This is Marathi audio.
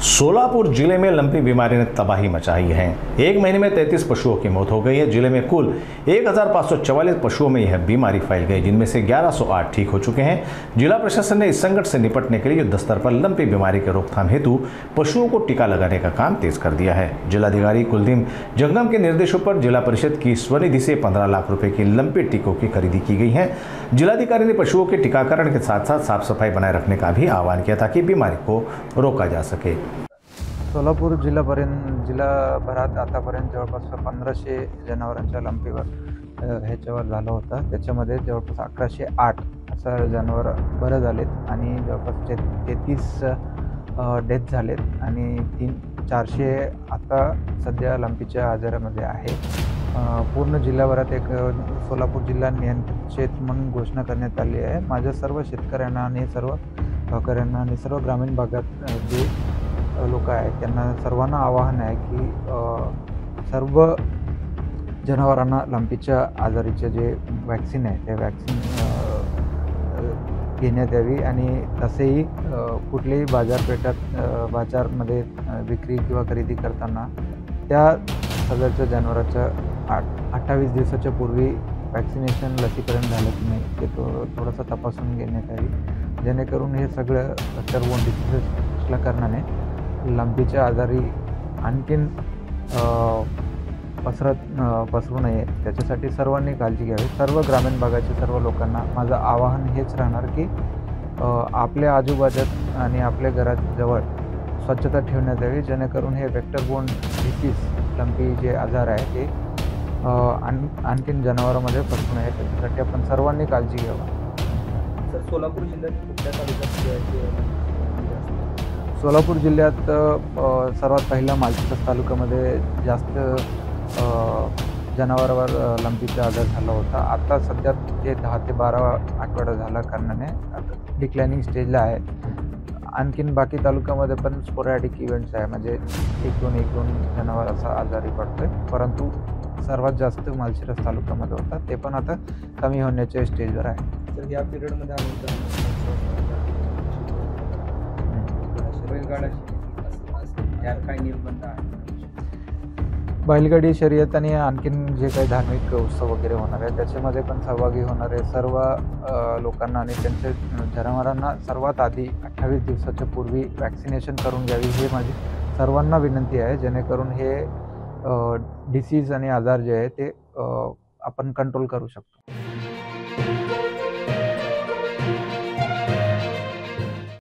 सोलापुर जिले में लंपी बीमारी ने तबाही मचाई है। एक महीने में 33 पशुओं की मौत हो गई है। जिले में कुल 1544 पशुओं में यह बीमारी फैल गई, जिनमें से 1108 ठीक हो चुके हैं। जिला प्रशासन ने इस संकट से निपटने के लिए युद्ध स्तर पर लंपी बीमारी के रोकथाम हेतु पशुओं को टीका लगाने का काम तेज कर दिया है। जिलाधिकारी कुलदीप जंगम के निर्देशों पर जिला परिषद की स्वनिधि से 15 लाख रुपए की लंपी टीकों की खरीदी की गई है। जिलाधिकारी ने पशुओं के टीकाकरण के साथ साथ साफ सफाई बनाए रखने का भी आह्वान किया ताकि बीमारी को रोका जा सके। सोलापूर जिल्हाभरात आतापर्यंत जवळपास 1500 जनावरांच्या लंपीवर ह्याच्यावर झालं होतं। त्याच्यामध्ये जवळपास 1108 असं जनावर बरं झालेत आणि जवळपास 33 डेथ झालेत आणि 400 आता सध्या लंपीच्या आजारामध्ये आहे। पूर्ण जिल्हाभरात एक सोलापूर जिल्हा नियंत्रित क्षेत्र म्हणून घोषणा करण्यात आली आहे। माझ्या सर्व शेतकऱ्यांना आणि सर्व गावकऱ्यांना आणि सर्व ग्रामीण भागात जे लोक आहेत त्यांना सर्वांना आवाहन आहे की सर्व जनावरांना लंपीच्या आजारीचे जे वॅक्सिन आहे ते वॅक्सिन घेण्यात यावी आणि तसेही कुठल्याही बाजारमध्ये विक्री किंवा खरेदी करताना त्या सदरच्या जनावराच्या 28 दिवसाच्या पूर्वी वॅक्सिनेशन लसीकरण झालं की नाही ते थोडंसं तपासून घेण्यात यावी, जेणेकरून हे सगळं वेक्टर-बोर्न डिसीजेस असल्याकारणाने लंपीच्या आजारी आणखीन पसरू नये त्याच्यासाठी सर्वांनी काळजी घ्यावी। सर्व ग्रामीण भागाच्या सर्व लोकांना माझं आवाहन हेच राहणार की आपल्या आजूबाजूत आणि आपल्या घराजवळ स्वच्छता ठेवण्यात यावी, जेणेकरून हे वेक्टर-बोर्न डिसीज लंपी जे आजार आहे ते आणखीन जनावरांमध्ये पसरू नये त्याच्यासाठी आपण सर्वांनी काळजी घ्यावी। सर, सोलापूर जिल्ह्यात कुठल्या तालुक्यात सोलापूर जिल्ह्यात सर्वात पहिला माळशिरस तालुक्यामध्ये जास्त जनावरांवर लंपीचा आजार झाला होता। आता सध्या ते 10 ते 12 आठवडा झाला कारणाने आता डिक्लायनिंग स्टेजला आहे। आणखीन बाकी तालुक्यामध्ये पण स्पोरॅडिक इव्हेंट्स आहे, म्हणजे एक दोन जनावर असा आजारी पडतोय, परंतु सर्वात जास्त माळशिरस तालुक्यामध्ये होता, ते पण आता कमी होण्याच्या स्टेजवर आहे। तर या पिरियडमध्ये आम्ही काय निर्बंध आहे? बैलगाडी शर्यत आणि आणखीन जे काही धार्मिक उत्सव वगैरे होणार आहे त्याच्यामध्ये पण सहभागी होणारे सर्व लोकांना आणि त्यांच्या जनावरांना सर्वात आधी 28 दिवसाच्या पूर्वी वॅक्सिनेशन करून घ्यावी ही माझी सर्वांना विनंती आहे, जेणेकरून हे डिसीज आणि आजार जे आहे ते आपण कंट्रोल करू शकतो।